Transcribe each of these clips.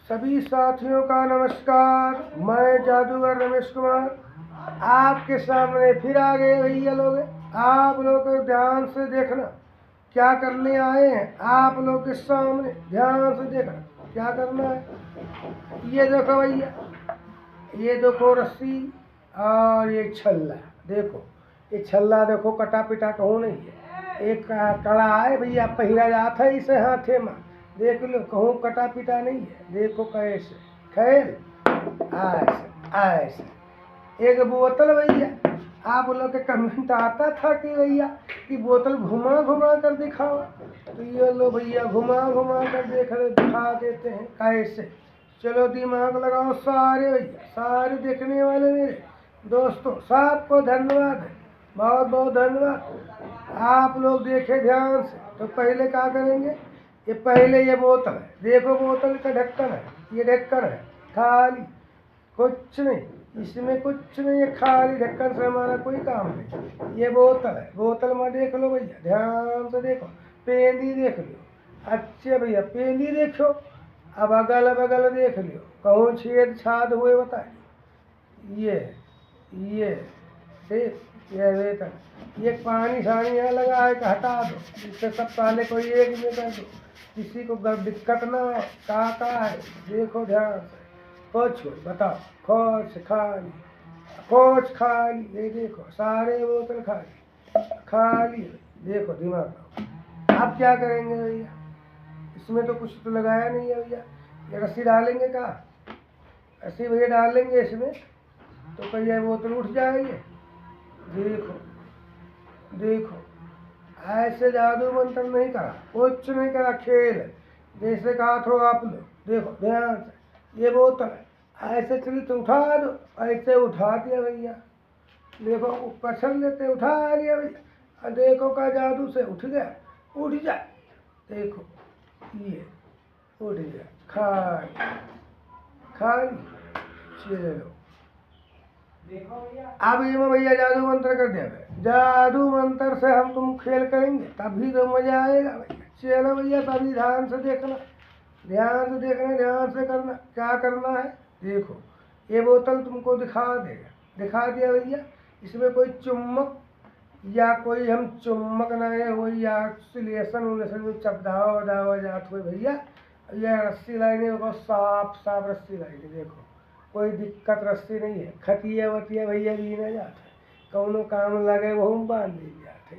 सभी साथियों का नमस्कार। मैं जादूगर रमेश कुमार आपके सामने फिर आ गए भैया लोग। आप लोग ध्यान से देखना क्या करने आए हैं। आप लोग के सामने ध्यान से देखना क्या करना है। ये देखो भैया, ये देखो रस्सी और ये छल्ला। देखो ये छल्ला देखो, कटा पिटा कहूँ नहीं है। एक कड़ा है भैया, पहिरा जाता है इसे हाथे में। देख लो, कहूँ कटा पिटा नहीं है। देखो कैसे खैर ऐसे ऐसे एक बोतल भैया। आप लोग के कमेंट आता था कि भैया कि बोतल घुमा घुमा कर दिखाओ, तो ये लो भैया घुमा घुमा कर दिखा देते हैं कैसे। चलो दिमाग लगाओ सारे भैया, सारे देखने वाले मेरे दोस्तों, सबको धन्यवाद है, बहुत बहुत धन्यवाद। आप लोग देखे ध्यान से। तो पहले क्या करेंगे, ये पहले ये बोतल है, देखो बोतल का ढक्कन है, ये ढक्कन है खाली, कुछ नहीं इसमें, कुछ नहीं है, खाली ढक्कन से हमारा कोई काम नहीं। ये बोतल है, बोतल में देख लो भैया, ध्यान से देखो, पेंदी देख लो। अच्छे भैया पेंदी देखो। अब अगल बगल देख लियो, कहूँ छेद छाद हुए बताइए। ये देख, ये वेतन, ये पानी शानी यहाँ लगा है कि हटा दो, इससे सब पहले कोई एक में कर दो, किसी को दिक्कत ना हो। का है देखो ध्यान से, कुछ बताओ, खोच खाली, खोच खाली, ये देखो सारे बोतल खाली खाली। देखो दिमाग। आप क्या करेंगे भैया, इसमें तो कुछ तो लगाया नहीं है भैया। ये रस्सी डालेंगे का, रस्सी भैया डालेंगे इसमें तो भैया बोतल उठ जाएगी। देखो देखो, ऐसे जादू मंत्र नहीं करा, कुछ नहीं करा, खेल जैसे कहा था आप लोग। देखो ध्यान से, ये बोतल ऐसे चली तो उठा दो, ऐसे उठा दिया भैया। देखो पसंद लेते उठा लिया भैया, देखो का जादू से उठ गया, उठ जाए। देखो ये उठ गया खाली खाली। चलो अब ये भैया जादू मंत्र कर दिया, जादू मंत्र से हम तुम खेल करेंगे तभी तो मजा आएगा भैया। चलो भैया सभी ध्यान से देखना, ध्यान से देखना, ध्यान से करना। क्या करना है देखो, ये बोतल तुमको दिखा देगा, दिखा दिया भैया। इसमें कोई चुम्बक या कोई हम चुम्बक नए हो या सिलेशन उलेशन में चपदावा वदावा जात हुए भैया। यह रस्सी लाइने बहुत साफ साफ रस्सी लाइने, देखो कोई दिक्कत रस्सी नहीं है। खटिया वटिया भैया भी न जाता, कौनो काम लगे वो बांध दी जाते।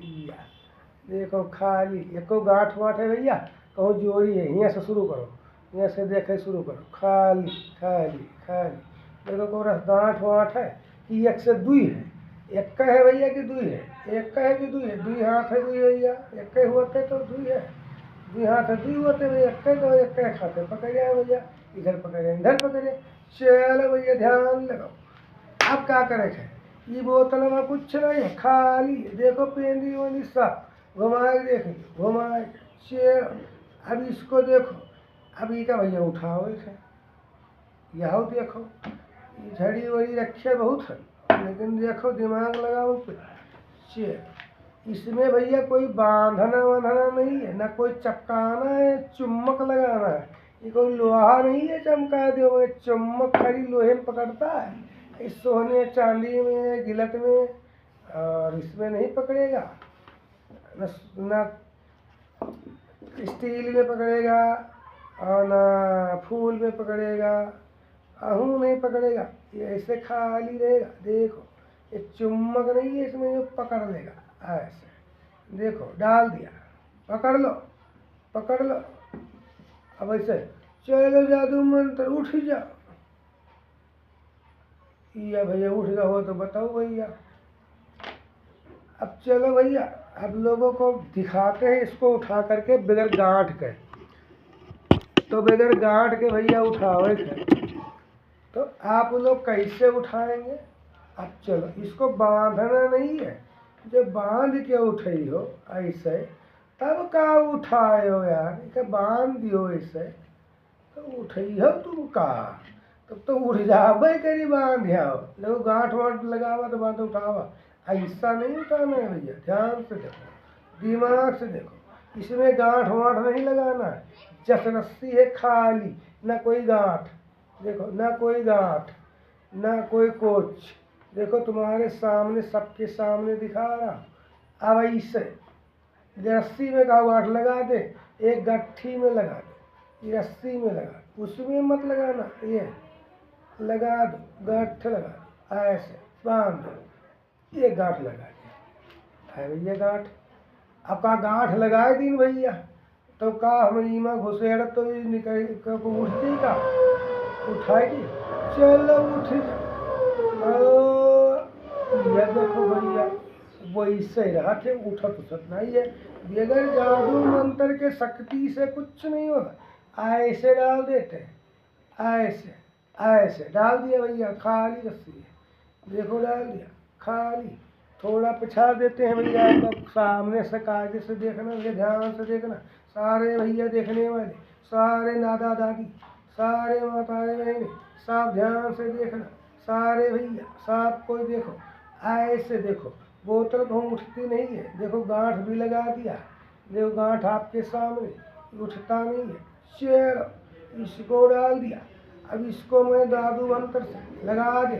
देखो खाली एको गाँठ वाठ है भैया, कहूँ जोड़ी है, यहाँ से शुरू करो, यहाँ से देखे शुरू करो, खाली खाली खाली। देखो को गाँठ वाठ है कि एक से दुई है, एक का है भैया कि दुई है, एक का है कि दुई है, दुई हाथ है दुई भैया, एक के होते तो दुई है, दुई हाथ है दुई होते भैया, एक तो एक के खाते पकड़े भैया, इधर पकड़े इधर पकड़े। चलो भैया ध्यान लगाओ। अब क्या करेंगे, ये बोतल में कुछ नहीं है, खाली देखो पेंदी वेंदी सब घुमाए, देख लो घुमाए। चलो अब इसको देखो, अब ये का भैया उठाओ इसे, यह देखो ये झड़ी वड़ी रखे बहुत है, लेकिन देखो दिमाग लगाओ पे। चल इसमें भैया कोई बांधना वांधना नहीं है, ना कोई चपकाना है, चुम्बक लगाना है। ये कोई लोहा नहीं है चमका दो, चुम्बक खाली लोहे में पकड़ता है, इस सोने चांदी में गिलट में, और इसमें नहीं पकड़ेगा, न स्टील में पकड़ेगा और ना फूल में पकड़ेगा, अहू नहीं पकड़ेगा। ये ऐसे खाली रहेगा। देखो ये चुम्बक नहीं है इसमें, जो पकड़ लेगा ऐसे। देखो डाल दिया, पकड़ लो पकड़ लो। अब ऐसे चलो जादू मंत्र उठ जाओ। या भैया उठ गया हो तो बताओ भैया। अब चलो भैया, अब लोगों को दिखाते हैं इसको उठा करके बगैर गांठ के। तो बगैर गांठ के भैया उठाओ तो आप लोग कैसे उठाएंगे। अब चलो इसको बांधना नहीं है, जब बांध के उठाई हो ऐसे तब का उठाए हो यार, इसे बांध दियो ऐसे तो उठाई हो तुम का, तब तो उठ जाबे करी बांध आओ। लोग गांठ वाँठ लगावा तो बांध उठावा, ऐसा नहीं उठाना है भैया। ध्यान से देखो, दिमाग से देखो, इसमें गांठ वाँठ नहीं लगाना है, जस रस्सी है खाली, ना कोई गांठ, देखो ना कोई गांठ ना कोई कुछ, देखो तुम्हारे सामने सबके सामने दिखा रहा। अब ऐसे रस्सी में का गांठ लगा दे, एक गट्ठी में लगा दे, ये रस्सी में लगा, उसमें मत लगाना, ये लगा दो, गांठ लगा दो, ऐसे बांध दो, ये गांठ लगा दिया है भैया गांठ। अब का गांठ लगाए दिन भैया, तो का हम ईमा घुसेड़ तो निकल उठती का उठाएगी, चलो उठ ये देखो भैया वैसे ही रहा थे, उठत उठत नहीं है, बगैर जादू मंत्र के शक्ति से कुछ नहीं होगा। ऐसे डाल देते हैं, ऐसे ऐसे डाल दिया भैया, खाली रस्सी है, देखो डाल दिया खाली, थोड़ा पिछाड़ देते हैं भैया। आपका सामने से कायदे से देखना, ये ध्यान से देखना, सारे भैया देखने वाले, सारे दादा दादी, सारे माताएं बहनें, सब ध्यान से देखना, सारे भैया सब कोई देखो, ऐसे देखो, बोतल को उठती नहीं है, देखो गांठ भी लगा दिया, देखो गांठ आपके सामने, उठता नहीं है। चलो इसको डाल दिया, अब इसको मैं जादू मंत्र से लगा दे,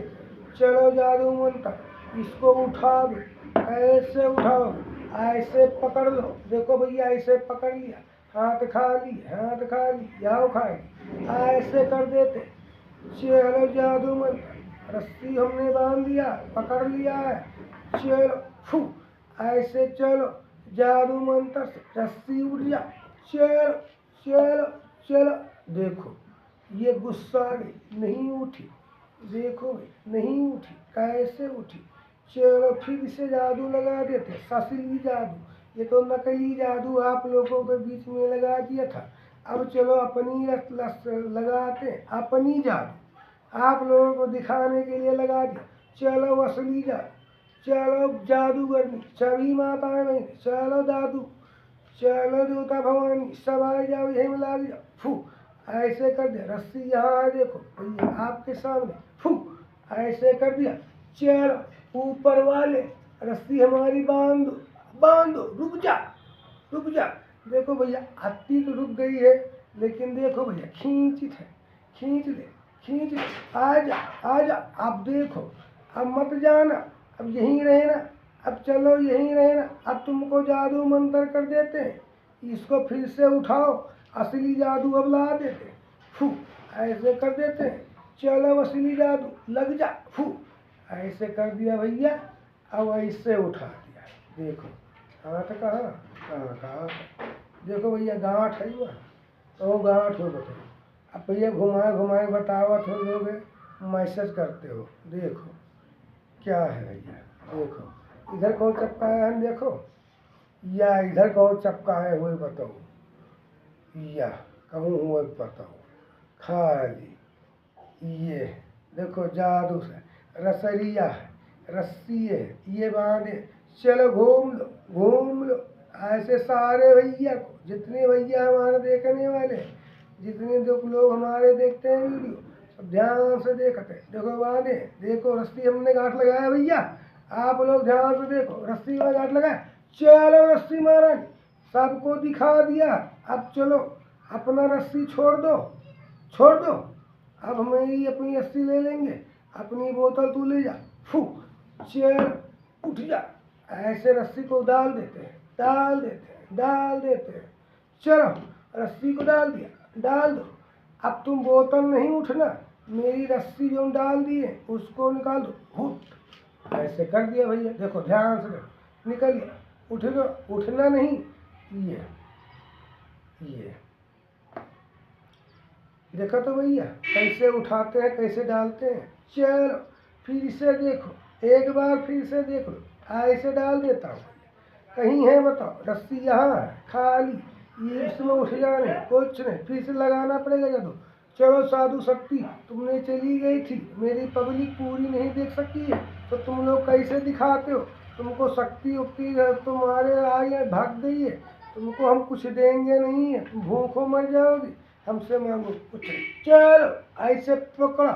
चलो जादू मंत्र, इसको उठा दो, ऐसे उठाओ, ऐसे पकड़ लो, देखो भैया ऐसे पकड़ लिया, हाथ खाली, हाथ खाली, जाओ खाली, ऐसे कर देते। चलो जादू मंत्र, रस्सी हमने बांध दिया, पकड़ लिया है, चलो फू, ऐसे चलो जादू मंत्र से रस्सी उठ जा, चलो चलो चलो, देखो ये गुस्सा आ गई, नहीं उठी, देखो नहीं उठी, कैसे उठी। चलो फिर से जादू लगा देते, असली जादू, ये तो नकली जादू आप लोगों के बीच में लगा दिया था। अब चलो अपनी लगाते, अपनी जादू आप लोगों को दिखाने के लिए लगा दिया, चलो असली जादू, चलो जादूगरनी, सभी माताएं बहन, चलो दादू, चलो देवता भवानी, सब आ जाओ, यही मिला दिया, फू, ऐसे कर दिया, रस्सी यहाँ है देखो भैया आपके सामने, फू, ऐसे कर दिया। चलो ऊपर वाले रस्सी हमारी बांध दो, बांध दो, रुक जा, रुक जा, देखो भैया हत्ती तो रुक गई है, लेकिन देखो भैया खींचित है, खींच ले, खींच ले, आ जा, आ जा, अब देखो, अब मत जाना, अब यहीं रहना, अब चलो यहीं रहना। अब तुमको जादू मंत्र कर देते हैं, इसको फिर से उठाओ, असली जादू अब ला देते हैं, फू, ऐसे कर देते हैं, चलो असली जादू लग जा, फू, ऐसे कर दिया भैया। अब ऐसे उठा दिया, देखो हाथ कहाँ कहाँ कहाँ, देखो भैया गांठ है वहाँ, तो गांठ हो बताओ। अब भैया घुमाए घुमाए बतावत हो लोग, मैसेज करते हो, देखो क्या है भैया, देखो इधर कौन चपकाया है देखो, या इधर कौन चपकाए हुए बताओ, या कहूँ हुए बताओ, खाली ये देखो जादू से रसरिया है, रस्सी है, ये बांधे, चलो घूम लो, घूम लो, ऐसे सारे भैया को, जितने भैया हमारे देखने वाले, जितने जो लोग हमारे देखते हैं वीडियो, सब ध्यान से देखते, देखो बांधे, देखो रस्सी हमने गांठ लगाया भैया, आप लोग ध्यान से देखो, रस्सी में गांठ लगाया, चलो रस्सी महाराज सबको दिखा दिया। अब चलो अपना रस्सी छोड़ दो, छोड़ दो, अब हम ही अपनी रस्सी ले लेंगे, अपनी बोतल तू ले जा, फू, चल उठ जा, ऐसे रस्सी को डाल देते हैं, डाल देते हैं, डाल देते हैं, चलो रस्सी को डाल दिया, डाल दो, अब तुम बोतल नहीं उठना, मेरी रस्सी जो डाल दिए उसको निकाल दो, हुट, ऐसे कर दिया भैया, देखो ध्यान से देखो, निकल गया, उठ दो, उठना नहीं, ये देखो तो भैया कैसे उठाते हैं, कैसे डालते हैं। चलो फिर से देखो, एक बार फिर से देख लो, ऐसे डाल देता हूँ, कहीं है बताओ, रस्सी यहाँ है खाली, ये इसमें उठ जाने कुछ नहीं, फिर से लगाना पड़ेगा जादू। चलो साधु शक्ति तुमने चली गई थी, मेरी पब्लिक पूरी नहीं देख सकती है, तो तुम लोग कैसे दिखाते हो, तुमको शक्ति उक्ति तुम्हारे आगे भाग गई है, तुमको हम कुछ देंगे नहीं है, तुम भूखों मर जाओगी, हमसे मांगो कुछ नहीं। चलो ऐसे पकड़ा,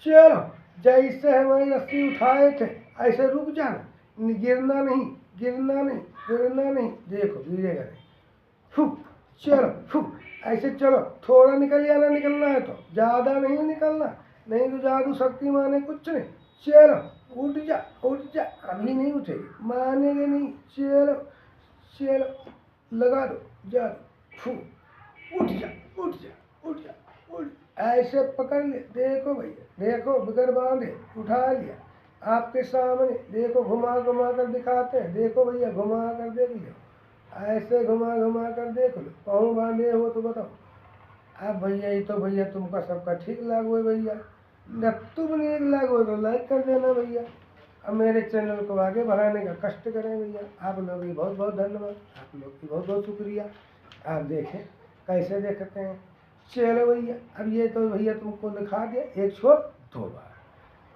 चलो जैसे हमारी रस्सी उठाए थे ऐसे रुक जाना, गिरना नहीं, गिरना नहीं, गिरना नहीं, देखो गिरेगा नहीं, फू, चलो फू, ऐसे चलो, थोड़ा निकल जाना, निकलना है तो ज़्यादा नहीं निकलना, नहीं तो जादू शक्ति माने कुछ नहीं। चलो उठ जा, उठ जा, अभी नहीं उठेगी, मानेगे नहीं। चलो चलो, लगा दो जादू, फू, उठ जा, उठ जा, उठ जा, उठ। ऐसे पकड़ ले, देखो भैया, देखो बगैर बांधे उठा लिया आपके सामने, देखो घुमा घुमा कर दिखाते हैं, देखो भैया घुमा कर देख लो, ऐसे घुमा घुमा कर देख लो, पाँव बांधे हो तो बताओ। अब भैया ये तो भैया तुमका सबका ठीक लागू है भैया, जब तुम नहीं लागू तो लाइक कर देना भैया, अब मेरे चैनल को आगे बढ़ाने का कष्ट करें भैया। आप लोग की बहुत बहुत धन्यवाद, आप लोग की बहुत बहुत शुक्रिया। आप देखें कैसे देखते हैं। चलो भैया, अब ये तो भैया तुमको दिखा दिया, एक छोड़ दो बार।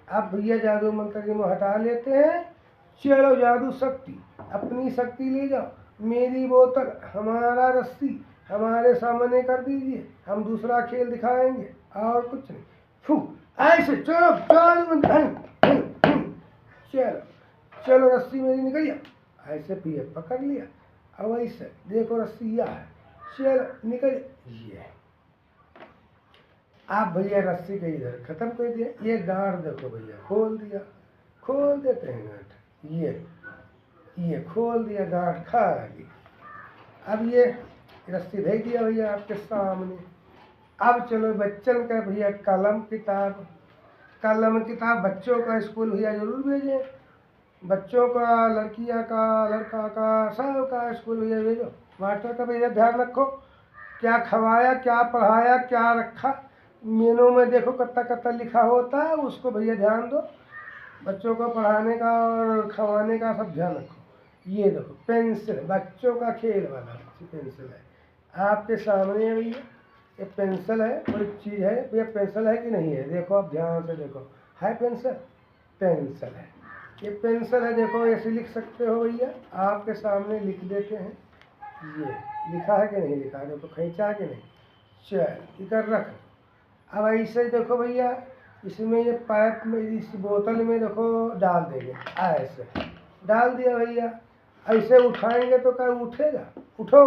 अब भैया जादू मंत्र की मुँह हटा लेते हैं। चलो जादू शक्ति, अपनी शक्ति ले जाओ, मेरी बोतल, हमारा रस्सी हमारे सामने कर दीजिए, हम दूसरा खेल दिखाएंगे और कुछ नहीं। फू, ऐसे चलो जादू मंत्र, चलो चलो, रस्सी मेरी निकल गया, ऐसे पिए पकड़ लिया। अब ऐसे देखो रस्सी यह है, चलो निकल, ये आप भैया रस्सी के इधर खत्म कर दिया। ये गांठ देखो भैया, खोल दिया, खोल देते हैं गांठ, ये खोल दिया गांठ खाली। अब ये रस्सी भेज दिया भैया आपके सामने। अब चलो बच्चन का भैया कलम किताब, कलम किताब बच्चों का स्कूल भैया जरूर भेजें, बच्चों का, लड़कियां का, लड़का का, सब का स्कूल भैया भेजो। मास्टर का भैया ध्यान रखो, क्या खवाया, क्या पढ़ाया, क्या रखा, मेनू में देखो कत्ता कत्ता लिखा होता है, उसको भैया ध्यान दो। बच्चों को पढ़ाने का और खवाने का सब ध्यान रखो। ये देखो पेंसिल, बच्चों का खेल वाला पेंसिल है आपके सामने है भैया। ये पेंसिल है, कोई चीज़ है भैया, पेंसिल है कि नहीं है, देखो आप ध्यान से देखो, है पेंसिल, पेंसिल है, ये पेंसिल है, देखो ऐसे लिख सकते हो भैया, आपके सामने लिख देते हैं। ये लिखा है कि नहीं लिखा है, देखो खींचा है कि नहीं, चल इधर रख। अब ऐसे देखो भैया, इसमें ये पाइप में, इस बोतल में देखो डाल देंगे, ऐसे डाल दिया भैया। ऐसे उठाएंगे तो क्या उठेगा, उठो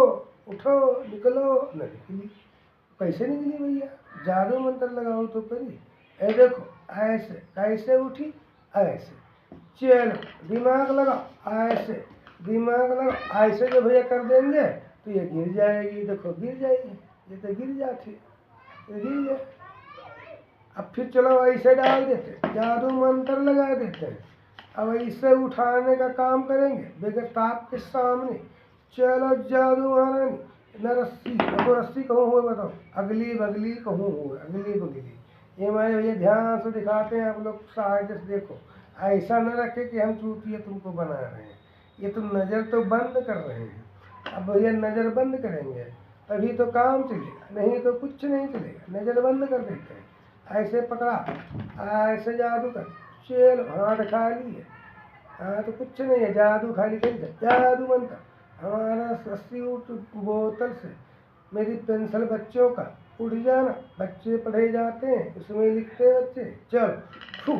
उठो, निकलो, न निकली, कैसे निकली भैया, जादू मंत्र लगाओ तो करिए। ए देखो ऐसे, कैसे उठी, ऐसे, चलो दिमाग लगाओ, ऐसे दिमाग लगाओ, ऐसे जो भैया कर देंगे तो ये गिर जाएगी, देखो गिर जाएगी, ये तो गिर जाती, ये गिर जाए। अब फिर चलो ऐसे डाल देते, जादू मंत्र लगा देते हैं। अब ऐसे उठाने का काम करेंगे बगैर ताप के सामने। चलो जादू महारानी, न रस्सी, देखो रस्सी कहूँ हुए बताओ, अगली बगली कहूँ हुए, अगली बगली, ये हमारे भैया ध्यान से दिखाते हैं, आप लोग साइड से देखो, ऐसा न रखे कि हम चूतिया तुमको बना रहे हैं, ये तुम नज़र तो बंद कर रहे हैं। अब भैया नज़र बंद करेंगे तभी तो काम चलेगा, नहीं तो कुछ नहीं चलेगा, नज़र बंद कर देते हैं। ऐसे पकड़ा, ऐसे जादू कर, चलो हाथ खाली है, हाँ तो कुछ नहीं है, जादू खाली कर, जादू मंत्र हमारा रस्सी उठ बोतल से, मेरी पेंसिल बच्चों का उठ जाना, बच्चे पढ़े जाते हैं, उसमें लिखते हैं बच्चे। चलो फू,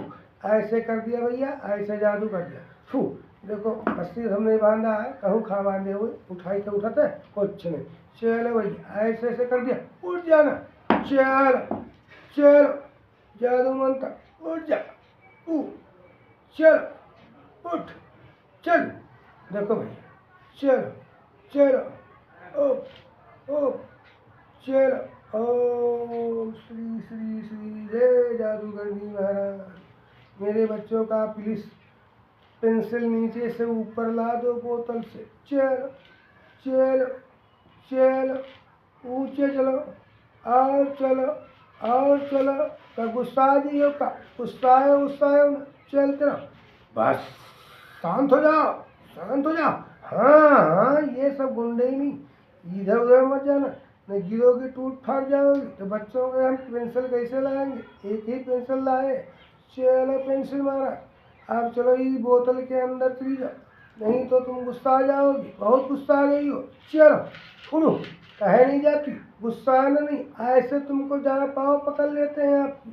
ऐसे कर दिया भैया, ऐसे जादू कर दिया, फू, देखो रस्सी हमने बांधा है, कहूँ खा बांधे हुए, उठाई तो उठाते कुछ नहीं। चलो भैया ऐसे ऐसे कर दिया, उठ जाना, चलो चलो जादू मंत्र, उठ जा, चलो उठ, चल, देखो भैया, चलो चलो, ओ ओ, चलो, ओम श्री श्री श्री जय जादूगरनी महाराज। मेरे बच्चों का प्लीज पेंसिल नीचे से ऊपर ला दो बोतल से, चलो चलो चलो, ऊंचे चलो, और चलो और चलो, का गुस्सा दियो, का गुस्साए न, चलते रहो, बस शांत हो जाओ, शांत हो जाओ। हाँ हाँ, ये सब गुंडे ही नहीं, इधर उधर मत जाना, नहीं गिरोगी टूट फाट जाओगी। तो बच्चों के हम पेंसिल कैसे लाएंगे, एक ही पेंसिल लाए, चलो पेंसिल मारा, अब चलो इस बोतल के अंदर चली जाओ, नहीं तो तुम गुस्सा आ जाओगी, बहुत गुस्सा आ गई हो। चलो सुनो, कहे नहीं जाती, गुस्सा आना नहीं, ऐसे तुमको जहाँ पाँव पकड़ लेते हैं आपकी,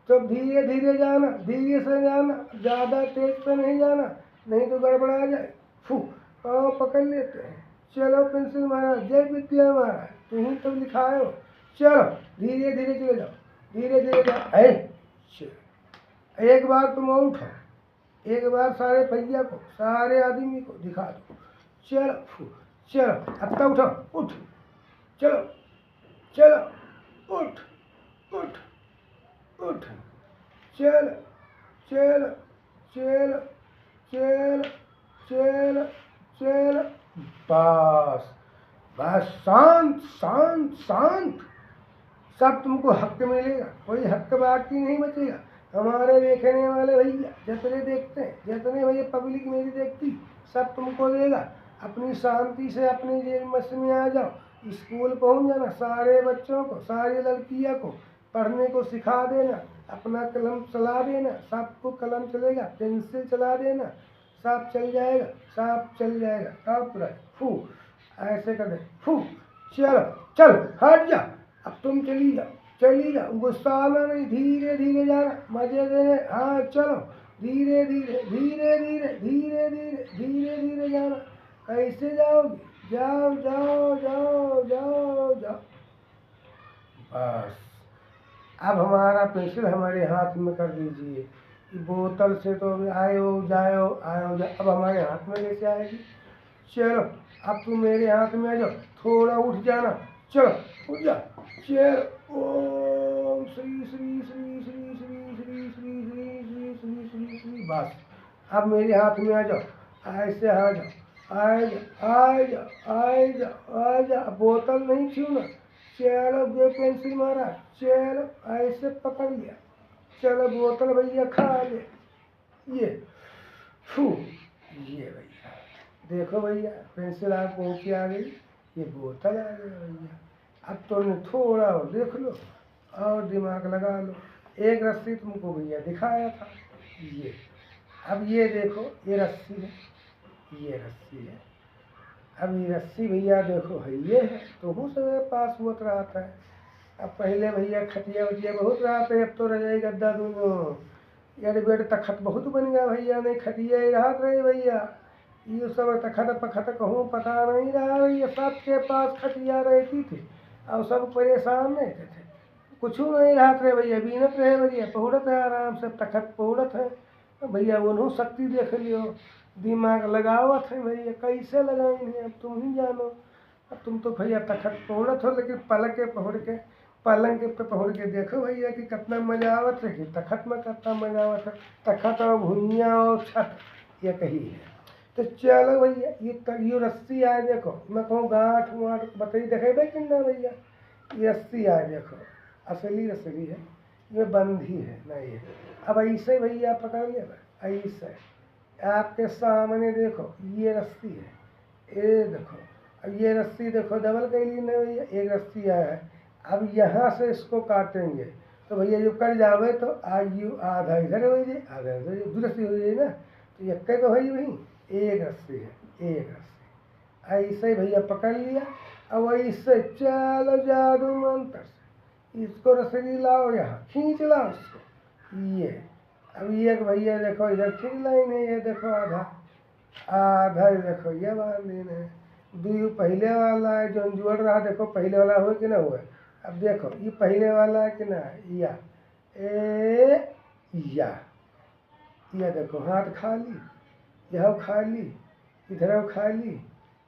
तो धीरे धीरे जाना, धीरे से जाना, ज़्यादा तेज पे नहीं जाना, नहीं तो गड़बड़ा जाए। फू, पाँव पकड़ लेते हैं, चलो पेंसिल महाराज, जय विद्या महाराज। तू ही तो लिखाए हो। चलो धीरे धीरे चले जाओ, धीरे धीरे जाओ। एक बार तुम और उठो, एक बार सारे भैया को, सारे आदमी को दिखा दो। चलो चलो, अब तक उठो, उठ, चलो चलो, उठ उठ उठ, चलो चलो चलो चलो चलो चलो, बस बस, शांत शांत शांत। सब तुमको हक मिलेगा, कोई हक बाकी नहीं बचेगा। हमारे देखने वाले भैया जितने देखते हैं, जितने भैया पब्लिक मेरी देखती, सब तुमको देगा। अपनी शांति से अपने जेल मस में आ जाओ, स्कूल पहुंच जाना। सारे बच्चों को, सारी लड़कियों को पढ़ने को सिखा देना, अपना कलम चला देना। सबको कलम चलेगा, पेंसिल चला देना, सब चल जाएगा, सब चल जाएगा। सब पूरा फू ऐसे कर दे, फू। चलो चल, हट जा, अब तुम चली जाओ, चली जाओ, गुस्सा आना नहीं, धीरे धीरे जाना, मजे देने। हाँ चलो, धीरे धीरे धीरे धीरे धीरे धीरे धीरे धीरे जाना। कैसे जाओगी? जाओ जाओ जाओ जाओ जाओ, बस। अब हमारा पेंसिल हमारे हाथ में कर दीजिए। बोतल से तो आयो जाओ आयो जाओ, अब हमारे हाथ में कैसे आएगी? चलो अब तुम मेरे हाथ में आ जाओ, थोड़ा उठ जाना, चलो उठ जा। चलो, ओम श्री श्री श्री श्री श्री श्री श्री श्री श्री श्री श्री श्री, बस। अब मेरे हाथ में आ जाओ, ऐसे आ जाओ, आ जाओ आ जाओ आ जाओ आ जाओ। बोतल नहीं छूना। चलो ये पेंसिल मारा, चलो ऐसे पकड़ लिया, चलो बोतल भैया खा ले। ये फू, ये भैया देखो भैया, पेंसिल आप पहुँची आ गई, ये बोतल आ गई भैया। अब तुमने थोड़ा और देख लो और दिमाग लगा लो। एक रस्सी तुमको भैया दिखाया था, ये। अब ये देखो, ये रस्सी है, ये रस्सी है। अब ये रस्सी भैया देखो है, ये है तो हूँ समय पास होत रहा था। अब पहले भैया खटिया वटिया बहुत रहा था, अब तो रजाई गद्दा दोनों यार बेड तखत बहुत बन गया भैया। नहीं खटिया ही रहा रहे भैया, ये सब तखत पखत कहूँ पता नहीं रहा भैया। सबके पास खटिया रहती थी और सब परेशान रहते थे, कुछ नहीं रहा रहे भैया। बीनत रहे भैया, पहुड़त है आराम से, तखत पहुड़त है भैया। उन्हों शक्ति देख लियो, दिमाग लगावत है भैया, कैसे लगाएंगे अब तुम ही जानो। अब तुम तो भैया तखत पहुड़त हो, लेकिन पलक के पहुड़ के, पलंग पे पहुड़ के देखो भैया कि कितना मजा आवत है, कि तखत में कितना मजा आवत है। तखत और भुइयाँ और छत ये कही है। तो चलो भैया, ये रस्सी आए देखो, मैं कहूँ गाँठ वाँठ बताई देखेबे कि ना भैया। ये रस्सी आए देखो, असली रस्सी है, ये बंधी है नहीं है। अब ऐसे भैया पकड़ लिया, ऐसे आपके सामने देखो, ये रस्सी है, ये देखो। अब ये रस्सी देखो डबल कैली नहीं भैया, एक रस्सी आया है। अब यहाँ से इसको काटेंगे तो भैया जो कट जावे तो आयु आधा इधर हो जाए, आधा इधर, दो रस्सी हो जाए ना, तो यक्के तो है वही, एक रस्सी है, एक रस्सी। ऐसे भैया पकड़ लिया। अब ऐसे चलो जादू मंत्र से इसको रस्सी लाओ, यहाँ खींच लाओ इसको, ये। अब ये भैया देखो इधर खींच लाइन है, ये देखो आधा आधा, देखो ये बांधीन है। दो पहले वाला है जो जुड़ रहा, देखो पहले वाला हो कि ना हुआ। अब देखो ये पहले वाला है कि ना, या ए या देखो हाथ खाली, यह खाली, इधर खाली,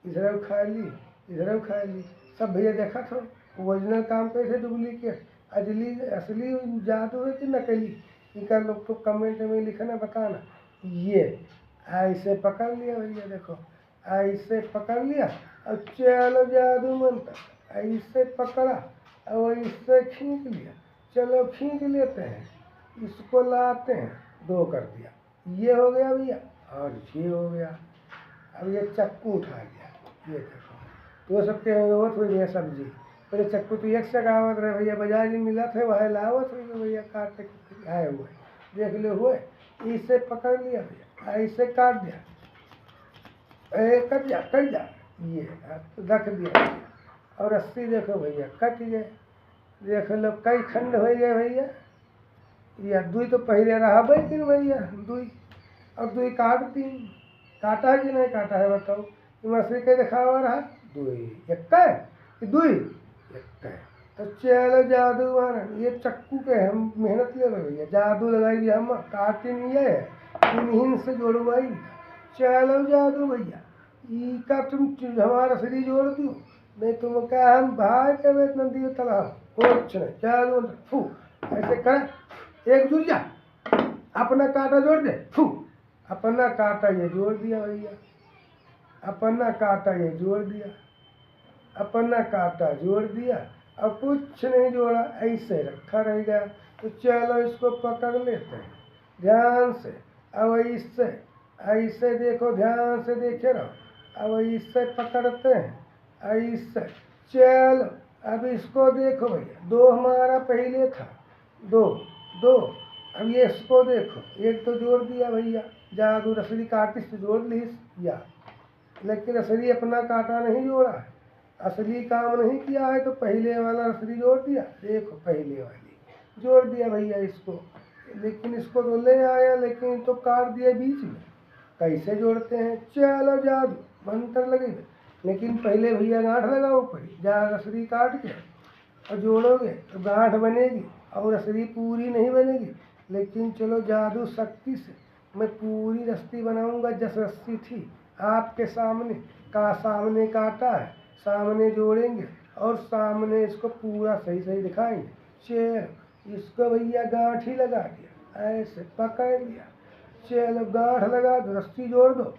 इधर खाली, इधर खाली, सब भैया देखा था। ओरिजिनल काम कैसे डुप्लीकेट, असली जादू है कि नकली, इनका लोग तो कमेंट में लिखना बताना। ये ऐसे पकड़ लिया भैया देखो, ऐसे पकड़ लिया और चलो जादू मंत्र, ऐसे पकड़ा और इससे खींच लिया। चलो खींच लेते हैं, इसको लाते हैं, दो कर दिया, ये हो गया भैया और ये हो गया। अब ये चक्कू उठा लिया, ये देखो तो सबके होत हुई भैया सब्जी। पहले चक्कू तो एक से आवत रहे भैया, बाजार में मिला थे वह लावत हुई भैया, काट के आए हुए देख लो हुए। इससे पकड़ लिया भैया, ऐसे काट दिया, कट जा कट जा, ये रख दिया भैया। और रस्सी देखो भैया कट गए, देख लो कई खंड हो गए भैया। या दुई तो पहले रहा कि भैया, दुई और दुई काट दी, काटा है कि नहीं काटा है बताओ। मछली के दिखावा रहा दुई, एक दुई लगता है। तो चलो जादू महाराज, ये चक्कू के हम मेहनत ले रहे भैया, जादू लगाई हम काटे नहीं है, इन्हीं से जोड़वाई। चलो जादू भैया, ई का तुम हमारा शरीर जोड़ दियो, नहीं तुम क्या हम भाई के वेत नदी तालाब कुछ नहीं। जादू फू ऐसे कर, एक जुड़ जा, अपना कांटा जोड़ दे, फू अपना कांटा ये जोड़ दिया भैया, अपना कांटा ये जोड़ दिया, अपना कांटा जोड़ दिया, अब कुछ नहीं जोड़ा, ऐसे रखा रहेगा। तो चलो इसको पकड़ लेते हैं ध्यान से। अब इससे ऐसे देखो, ध्यान से देखे रहो, अब इससे पकड़ते हैं ऐसे। चलो अब इसको देखो भैया, दो हमारा पहले था, दो दो, अब ये इसको देखो, एक तो जोड़ दिया भैया, जादू रसली काटी से जोड़ ली या, लेकिन असली अपना कांटा नहीं जोड़ा है, असली काम नहीं किया है, तो पहले वाला असली जोड़ दिया। देखो पहले वाली जोड़ दिया भैया इसको, लेकिन इसको तो ले आया, लेकिन तो काट दिया बीच में। कैसे जोड़ते हैं? चलो जादू मंत्र लगे, लेकिन पहले भैया गांठ लगाओ ऊपर, जा रसरी काट के और जोड़ोगे तो गांठ बनेगी, और रसरी पूरी नहीं बनेगी। लेकिन चलो जादू शक्ति से मैं पूरी रस्सी बनाऊंगा, जस रस्सी थी आपके सामने का, सामने काटा है, सामने जोड़ेंगे और सामने इसको पूरा सही सही दिखाएंगे। चलो इसको भैया गांठ ही लगा दिया, ऐसे पकड़ लिया, चलो गांठ लगा दो, रस्सी जोड़ दो,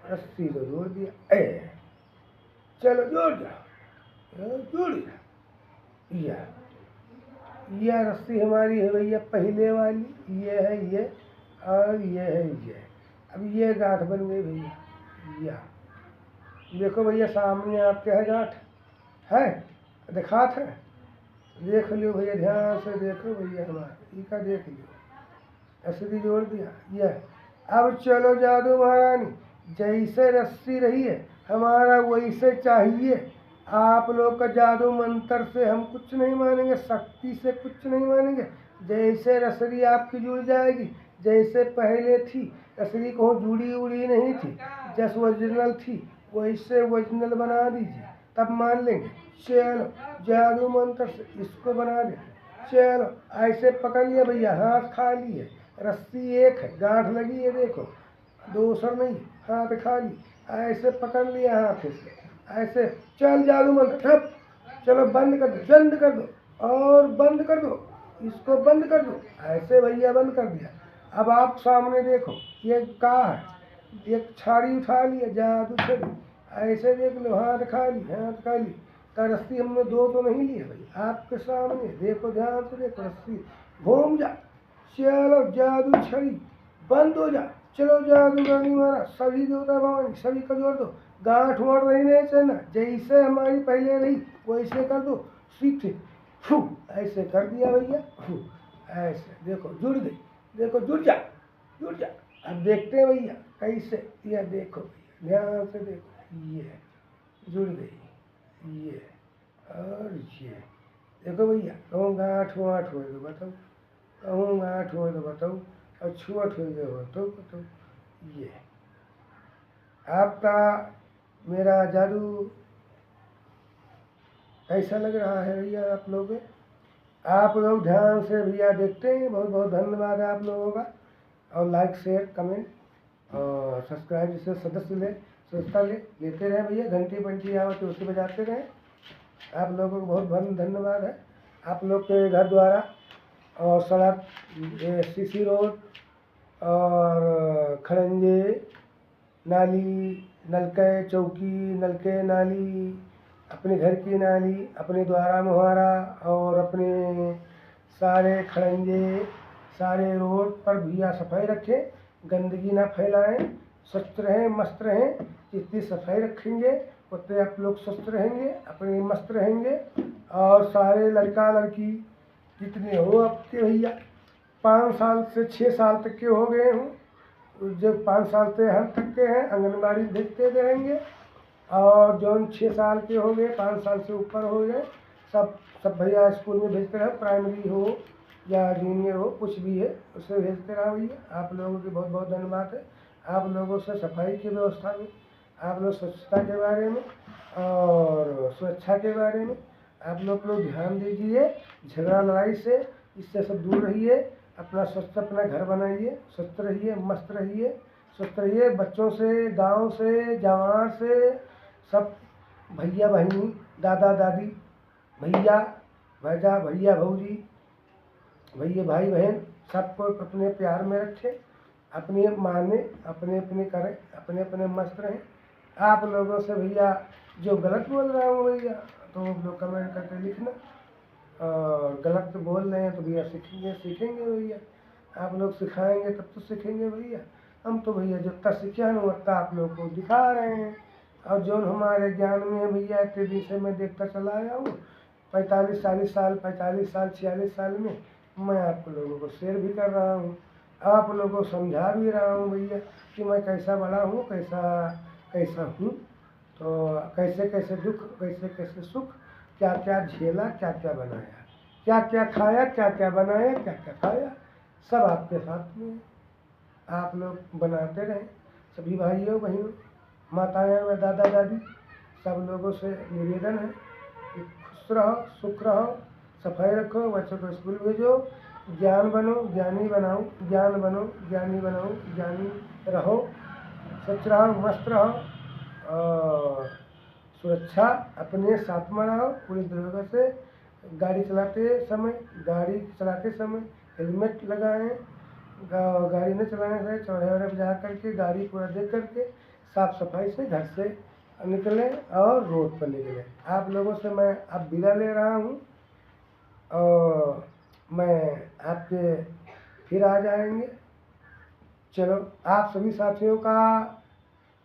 रस्सी तो जोड़ दिया, चलो जोड़ जाओ, जोड़ दिया। यह रस्सी हमारी है भैया पहले वाली, ये है ये, और ये है ये। अब ये गांठ बन गई भैया, या देखो भैया सामने आपके है गांठ, है दिखात है, देख लियो भैया, ध्यान से देखो भैया, हमारे का देख लियो, असली जोड़ दिया ये। अब चलो जादू महारानी, जैसे रस्सी रही है हमारा वैसे चाहिए। आप लोग का जादू मंत्र से हम कुछ नहीं मानेंगे, शक्ति से कुछ नहीं मानेंगे। जैसे रसरी आपकी जुड़ जाएगी, जैसे पहले थी रसरी को जुड़ी उड़ी नहीं थी, जैसे ओरिजिनल थी वैसे ओरिजिनल बना दीजिए, तब मान लेंगे। चलो जादू मंत्र से इसको बना दे, चलो ऐसे पकड़ लिया भैया, हाथ खाली है, रस्सी एक है, गांठ लगी है, देखो दूसरा नहीं, हाथ खाली, ऐसे पकड़ लिया हाथ से, ऐसे चल जादू मंत्र ठप, चलो बंद कर दो, बंद कर दो और बंद कर दो, इसको बंद कर दो, ऐसे भैया बंद कर दिया। अब आप सामने देखो, ये का है, एक छाड़ी उठा लिया, जादू छड़ी, ऐसे देख लो, हाथ खाली, हाथ खाली, का रस्सी हमने दो तो नहीं लिए भाई, आपके सामने देखो, ध्यान से देखो, रस्सी घूम जा, चलो जादू छड़ी बंद हो जा, चलो जादू रानी महाराज, सभी देवता भवानी सभी का जोड़ दो, गांठ वाठ नहीं चलना, जैसे हमारी पहले रही वैसे कर दो, सीधे फू ऐसे कर दिया भैया, फू ऐसे देखो जुड़ गई, देखो जुड़ जा, जुड़ जा। अब देखते हैं भैया कैसे, यह देखो भैया ध्यान से देखो, ये जुड़ गई, ये और ये देखो भैया, कहूँ गांठ वाठ हो तो बताओ, कहूँ गांठ हो तो बताओ, और छुअट हो गए हो तो बताओ। ये आपका मेरा जादू कैसा लग रहा है भैया? आप लोग ध्यान से भैया देखते हैं, बहुत बहुत धन्यवाद है आप लोगों का। और लाइक शेयर कमेंट और सब्सक्राइब जैसे सदस्य सदस्यता लेते रहे भैया, घंटी पंटी आवत उसे बजाते रहे। आप लोगों को बहुत बहुत धन्यवाद है। आप लोग के घर द्वारा और सड़क, सीसी रोड और खड़ंजे, नाली, नलके चौकी, नलके नाली, अपने घर की नाली, अपने द्वारा मुहारा और अपने सारे खड़ंजे, सारे रोड पर भैया सफाई रखें, गंदगी ना फैलाएं, स्वच्छ रहें, मस्त रहें। जितनी सफाई रखेंगे उतने आप लोग स्वस्थ रहेंगे, अपने मस्त रहेंगे। और सारे लड़का लड़की जितने हो आपके भैया 5 साल से 6 साल तक के हो गए हों, जो 5 साल से हम तक के हैं आंगनबाड़ी भेजते रहेंगे, और जो 6 साल के हो गए, 5 साल से ऊपर हो गए, सब भैया स्कूल में भेजते रहे, प्राइमरी हो या जूनियर हो, कुछ भी है उसे भेजते रहा भैया। आप लोगों की बहुत बहुत धन्यवाद है। आप लोगों से सफाई की व्यवस्था में, आप लोग स्वच्छता के बारे में और सुरक्षा के बारे में आप लोग ध्यान दीजिए, झगड़ा लड़ाई से इससे सब दूर रहिए, अपना स्वस्थ अपना घर बनाइए, स्वस्थ रहिए, मस्त रहिए, स्वस्थ रहिए, बच्चों से, गांव से, जवान से, सब भैया बहनी, दादा दादी, भैया भैया भैया भौजी, भैया भाई बहन, सबको अपने प्यार में रखें, अपने माने, अपने अपने करें, अपने अपने मस्त रहें। आप लोगों से भैया जो गलत बोल रहा हूँ भैया तो आप लोग कमेंट करके लिखना, और गलत तो बोल रहे हैं तो भैया सीखेंगे सीखेंगे भैया, आप लोग सिखाएंगे तब तो सीखेंगे भैया। हम तो भैया जितना सीखे हैं उतना आप लोग को दिखा रहे हैं, और जो हमारे ज्ञान में है भैया इतने दिन से मैं देखता चला आया हूँ, 45-40 साल, 45 साल, 46 साल में मैं आप लोगों को शेयर भी कर रहा हूँ, आप लोगों को समझा भी रहा हूँ भैया कि मैं कैसा बड़ा हूँ, कैसा कैसा हूँ, तो कैसे कैसे दुख, कैसे कैसे सुख, क्या क्या झेला, क्या क्या बनाया, क्या क्या खाया, क्या क्या बनाया, क्या क्या खाया, सब आपके साथ में है। आप लोग बनाते रहें, सभी भाइयों बहनों, माताएं व दादा दादी, सब लोगों से निवेदन है कि खुश रहो, सुख रहो, सफाई रखो, बच्चों को स्कूल भेजो, ज्ञान बनो, ज्ञानी बनाओ, ज्ञान बनो, ज्ञानी बनाओ, ज्ञानी रहो, स्वच्छ रहो, मस्त रहो, और सुरक्षा अपने साथ में रहो पूरी तरह से। गाड़ी चलाते समय हेलमेट लगाएं, गाड़ी न चलाने से चौड़े वौड़े जा करके गाड़ी पूरा देख करके साफ सफाई से घर से निकलें और रोड पर निकलें। आप लोगों से मैं अब विदा ले रहा हूँ, और मैं आपके फिर आ जाएंगे। चलो, आप सभी साथियों का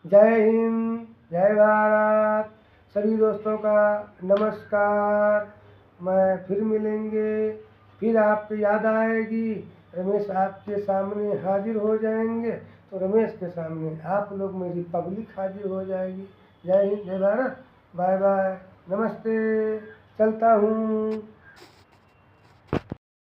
जय हिंद, जय भारत, सभी दोस्तों का नमस्कार। मैं फिर मिलेंगे, फिर आपको याद आएगी, रमेश आपके सामने हाजिर हो जाएंगे, तो रमेश के सामने आप लोग मेरी पब्लिक हाजिर हो जाएगी। जय हिंद, जय भारत, बाय बाय, नमस्ते, चलता हूँ।